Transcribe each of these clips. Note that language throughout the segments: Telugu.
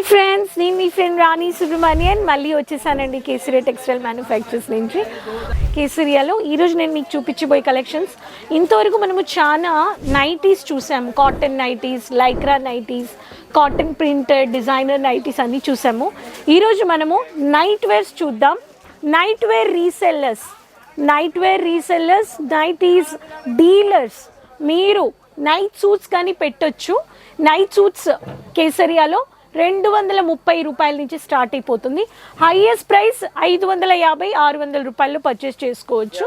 హాయ్ ఫ్రెండ్స్, నేను మీ ఫ్రెండ్ రాణి సుబ్రహ్మణ్యన్ మళ్ళీ వచ్చేసానండి కేసరియా టెక్స్టైల్ మ్యానుఫ్యాక్చర్స్ నుంచి. కేసరియాలో ఈరోజు నేను మీకు చూపించబోయే కలెక్షన్స్. ఇంతవరకు మనము చాలా నైటీస్ చూసాము, cotton nighties, lycra nighties, cotton printed designer nighties అన్నీ చూసాము. ఈరోజు మనము నైట్ వేర్స్ చూద్దాం. Night wear resellers, nighties dealers, మీరు నైట్ సూట్స్ కానీ పెట్టొచ్చు. నైట్ సూట్స్ కేసరియాలో 230 రూపాయల నుంచి స్టార్ట్ అయిపోతుంది. హైయెస్ట్ ప్రైస్ 550-600 రూపాయల్లో పర్చేస్ చేసుకోవచ్చు.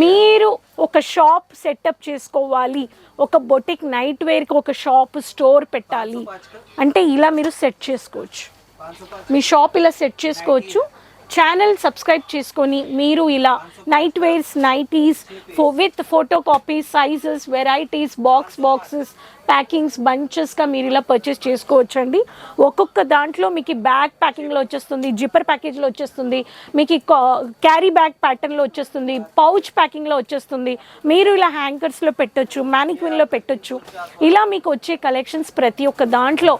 మీరు ఒక షాప్ సెటప్ చేసుకోవాలి, ఒక బొటిక్ నైట్ వేర్కి ఒక షాప్ స్టోర్ పెట్టాలి అంటే ఇలా మీరు సెట్ చేసుకోవచ్చు. మీ షాప్ ఇలా సెట్ చేసుకోవచ్చు. ఛానల్ సబ్స్క్రైబ్ చేసుకొని మీరు ఇలా night wears, nighties with photo copies, sizes, varieties, boxes, packings, బంచెస్గా మీరు ఇలా పర్చేస్ చేసుకోవచ్చు అండి. ఒక్కొక్క దాంట్లో మీకు బ్యాగ్ ప్యాకింగ్లో వచ్చేస్తుంది, జిప్పర్ ప్యాకేజ్లో వచ్చేస్తుంది, మీకు క్యారీ బ్యాగ్ ప్యాటర్న్లో వచ్చేస్తుంది, పౌచ్ ప్యాకింగ్లో వచ్చేస్తుంది. మీరు ఇలా హ్యాంకర్స్లో పెట్టొచ్చు, మ్యానిక్విన్లో పెట్టొచ్చు. ఇలా మీకు వచ్చే కలెక్షన్స్ ప్రతి ఒక్క దాంట్లో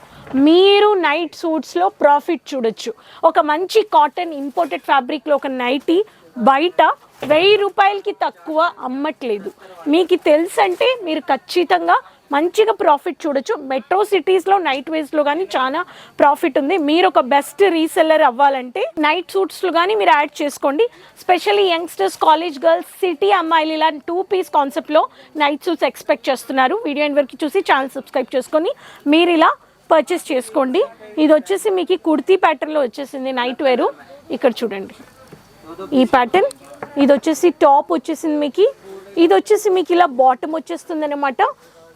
మీరు నైట్ సూట్స్లో ప్రాఫిట్ చూడొచ్చు. ఒక మంచి కాటన్ ఇంపోర్టెడ్ ఫ్యాబ్రిక్లో ఒక నైటీ బయట 1000 రూపాయలకి తక్కువ అమ్మట్లేదు. మీకు తెలుసు అంటే మీరు ఖచ్చితంగా మంచిగా ప్రాఫిట్ చూడొచ్చు. మెట్రో సిటీస్లో నైట్ వేర్స్లో కానీ చాలా ప్రాఫిట్ ఉంది. మీరు ఒక బెస్ట్ రీసెల్లర్ అవ్వాలంటే నైట్ సూట్స్లో కానీ మీరు యాడ్ చేసుకోండి. Specially youngsters, college girls, city అమ్మాయిలు ఇలా 2 పీస్ కాన్సెప్ట్లో నైట్ సూట్స్ ఎక్స్పెక్ట్ చేస్తున్నారు. వీడియో ఎండ్ వరకు చూసి ఛానల్ సబ్స్క్రైబ్ చేసుకొని మీరు ఇలా పర్చేస్ చేసుకోండి. ఇది వచ్చేసి మీకు కుర్తీ ప్యాటర్న్లో వచ్చేసింది నైట్ వేరు. ఇక్కడ చూడండి ఈ ప్యాటర్న్. ఇది వచ్చేసి టాప్ వచ్చేసింది మీకు. ఇది వచ్చేసి మీకు ఇలా బాటమ్ వచ్చేస్తుంది అనమాట.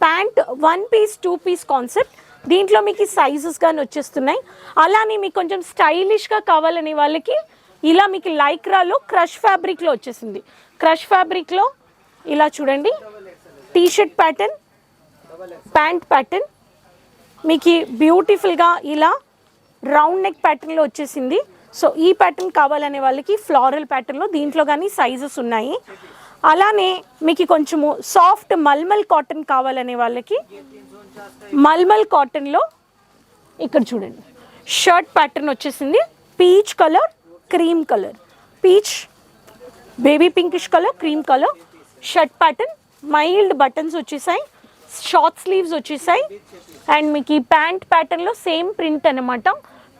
Pant 1 piece 2 piece concept. దీంట్లో మీకు సైజెస్ కానీ వచ్చేస్తున్నాయి. అలానే మీకు కొంచెం స్టైలిష్గా కావాలనే వాళ్ళకి ఇలా మీకు లైక్రాలో క్రష్ ఫ్యాబ్రిక్లో వచ్చేసింది. క్రష్ ఫ్యాబ్రిక్లో ఇలా చూడండి టీషర్ట్ ప్యాటర్న్, ప్యాంట్ ప్యాటర్న్, మీకు బ్యూటిఫుల్గా ఇలా రౌండ్ నెక్ ప్యాటర్న్లో వచ్చేసింది. సో ఈ ప్యాటర్న్ కావాలనే వాళ్ళకి ఫ్లోరల్ ప్యాటర్న్లో దీంట్లో కానీ సైజెస్ ఉన్నాయి. అలానే మీకు కొంచెము సాఫ్ట్ మల్మల్ కాటన్ కావాలనే వాళ్ళకి మల్మల్ కాటన్లో ఇక్కడ చూడండి షర్ట్ ప్యాటర్న్ వచ్చేసింది. Peach colour, cream colour, peach, baby pinkish colour, cream colour shirt pattern. Mild buttons వచ్చేసాయి, షార్ట్ స్లీవ్స్ వచ్చేసాయి. అండ్ మీకు ఈ ప్యాంట్ ప్యాటర్న్లో సేమ్ ప్రింట్ అనమాట.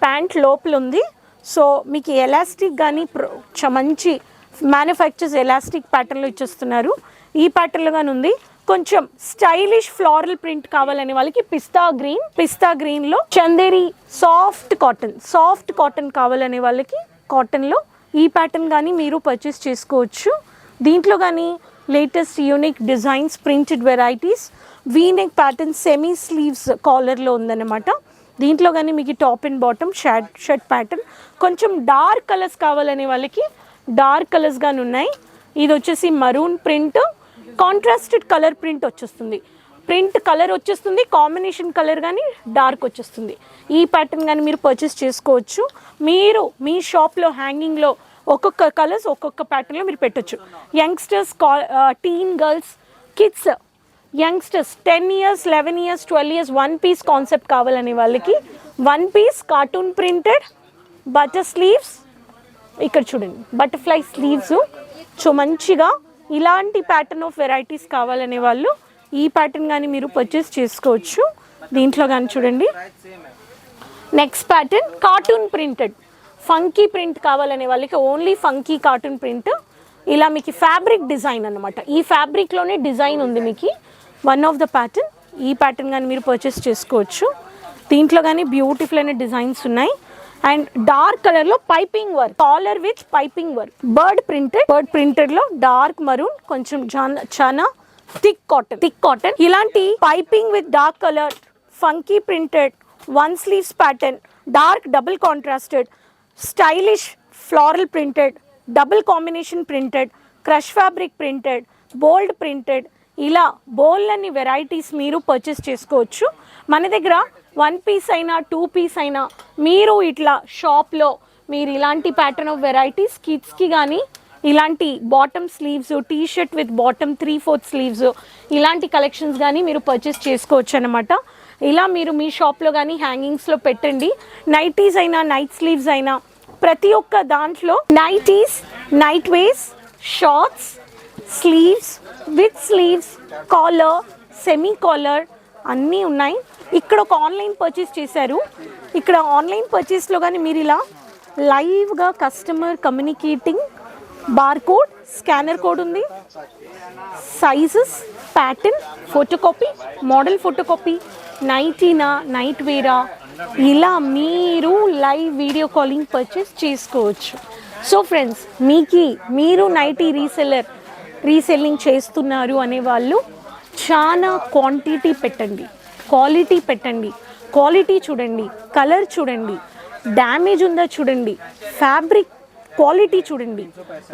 ప్యాంట్ లోపల ఉంది. సో మీకు ఎలాస్టిక్ కానీ మంచి మ్యానుఫ్యాక్చర్స్ ఎలాస్టిక్ ప్యాటర్న్లో ఇచ్చేస్తున్నారు. ఈ ప్యాటర్న్లో కానీ ఉంది. కొంచెం స్టైలిష్ ఫ్లోరల్ ప్రింట్ కావాలనే వాళ్ళకి పిస్తా గ్రీన్లో చందేరి సాఫ్ట్ కాటన్ కావాలనే వాళ్ళకి కాటన్లో ఈ ప్యాటర్న్ కానీ మీరు పర్చేస్ చేసుకోవచ్చు. దీంట్లో కానీ latest unique designs, printed varieties, V neck pattern, semi sleeves కాలర్లో ఉందన్నమాట. దీంట్లో కానీ మీకు top and bottom shirt pattern. కొంచెం డార్క్ కలర్స్ కావాలనే వాళ్ళకి డార్క్ కలర్స్ కానీ ఉన్నాయి. ఇది వచ్చేసి maroon print, contrasted colour print వచ్చేస్తుంది. ప్రింట్ కలర్ వచ్చేస్తుంది, కాంబినేషన్ కలర్ కానీ డార్క్ వచ్చేస్తుంది. ఈ ప్యాటర్న్ కానీ మీరు పర్చేస్ చేసుకోవచ్చు. మీరు మీ షాప్లో హ్యాంగింగ్లో ఒక్కొక్క కలర్స్ ఒక్కొక్క ప్యాటర్న్లో మీరు పెట్టచ్చు. Youngsters, teen girls, kids, youngsters 10 years, 11 years, 12 years 1 piece concept కావాలనే వాళ్ళకి 1 piece cartoon printed butter sleeves. ఇక్కడ చూడండి బటర్ఫ్లై స్లీవ్స్. సో మంచిగా ఇలాంటి ప్యాటర్న్ ఆఫ్ వెరైటీస్ కావాలనే వాళ్ళు ఈ ప్యాటర్న్ కానీ మీరు పర్చేస్ చేసుకోవచ్చు. దీంట్లో కానీ చూడండి next pattern cartoon printed funky print కావాలనే వాళ్ళకి ఓన్లీ ఫంకీ కార్టూన్ ప్రింట్. ఇలా మీకు ఫ్యాబ్రిక్ డిజైన్ అనమాట. ఈ ఫ్యాబ్రిక్లోనే డిజైన్ ఉంది మీకు. One of the pattern. ఈ ప్యాటర్న్ కానీ మీరు పర్చేస్ చేసుకోవచ్చు. దీంట్లో కానీ బ్యూటిఫుల్ అయిన డిజైన్స్ ఉన్నాయి. అండ్ డార్క్ కలర్లో piping work, collar with piping work, bird ప్రింటెడ్లో డార్క్ మరూన్, కొంచెం చాలా థిక్ కాటన్. ఇలాంటి piping with dark colour, funky printed, 1 sleeves pattern, dark double contrasted, stylish floral printed, double combination printed, crush fabric printed, bold printed, ఇలా బోల్డ్ అన్ని వెరైటీస్ మీరు పర్చేస్ చేసుకోవచ్చు. మన దగ్గర 1 పీస్ అయినా 2 పీస్ అయినా మీరు ఇట్లా షాప్లో మీరు ఇలాంటి ప్యాటర్న్ ఆఫ్ వెరైటీస్ కిడ్స్కి కానీ ఇలాంటి bottom sleeves, T shirt with bottom 3/4 sleeves, ఇలాంటి కలెక్షన్స్ కానీ మీరు పర్చేస్ చేసుకోవచ్చు అనమాట. ఇలా మీరు మీ షాప్లో కానీ హ్యాంగింగ్స్లో పెట్టండి. నైటీస్ అయినా నైట్ స్లీవ్స్ అయినా ప్రతి ఒక్క దాంట్లో nighties, night wears, shorts, sleeves, with sleeves, collar, semi collar అన్నీ ఉన్నాయి. ఇక్కడ ఒక ఆన్లైన్ పర్చేస్ చేశారు. ఇక్కడ ఆన్లైన్ పర్చేస్లో కానీ మీరు ఇలా లైవ్గా customer communicating, barcode, scanner code ఉంది, sizes, pattern, photocopy, model photocopy, నైటీనా నైట్ వేరా, ఇలా మీరు లైవ్ వీడియో కాలింగ్ పర్చేస్ చేసుకోవచ్చు. సో ఫ్రెండ్స్, మీరు నైటీ రీసెల్లింగ్ చేస్తున్నారు అనేవాళ్ళు చాలా క్వాంటిటీ పెట్టండి, క్వాలిటీ పెట్టండి. క్వాలిటీ చూడండి, కలర్ చూడండి, డ్యామేజ్ ఉందా చూడండి, ఫ్యాబ్రిక్ క్వాలిటీ చూడండి,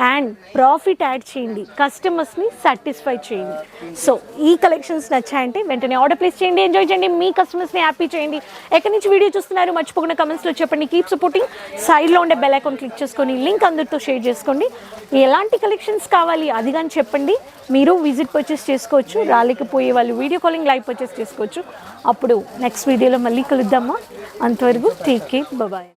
అండ్ ప్రాఫిట్ యాడ్ చేయండి, కస్టమర్స్ని సాటిస్ఫై చేయండి. సో ఈ కలెక్షన్స్ నచ్చాయంటే వెంటనే ఆర్డర్ ప్లేస్ చేయండి, ఎంజాయ్ చేయండి, మీ కస్టమర్స్ని హ్యాపీ చేయండి. ఎక్కడి నుంచి వీడియో చూస్తున్నారు మర్చిపోకుండా కమెంట్స్లో చెప్పండి. Keep supporting. సైడ్లో ఉండే బెల్ ఐకాన్ క్లిక్ చేసుకొని లింక్ అందరితో షేర్ చేసుకోండి. ఎలాంటి కలెక్షన్స్ కావాలి అది కానీ చెప్పండి. మీరు విజిట్ పర్చేస్ చేసుకోవచ్చు, రాలేకపోయే వాళ్ళు వీడియో కాలింగ్ లైవ్ పర్చేస్ చేసుకోవచ్చు. అప్పుడు నెక్స్ట్ వీడియోలో మళ్ళీ కలుద్దామా. అంతవరకు టేక్ కేర్, బాయ్.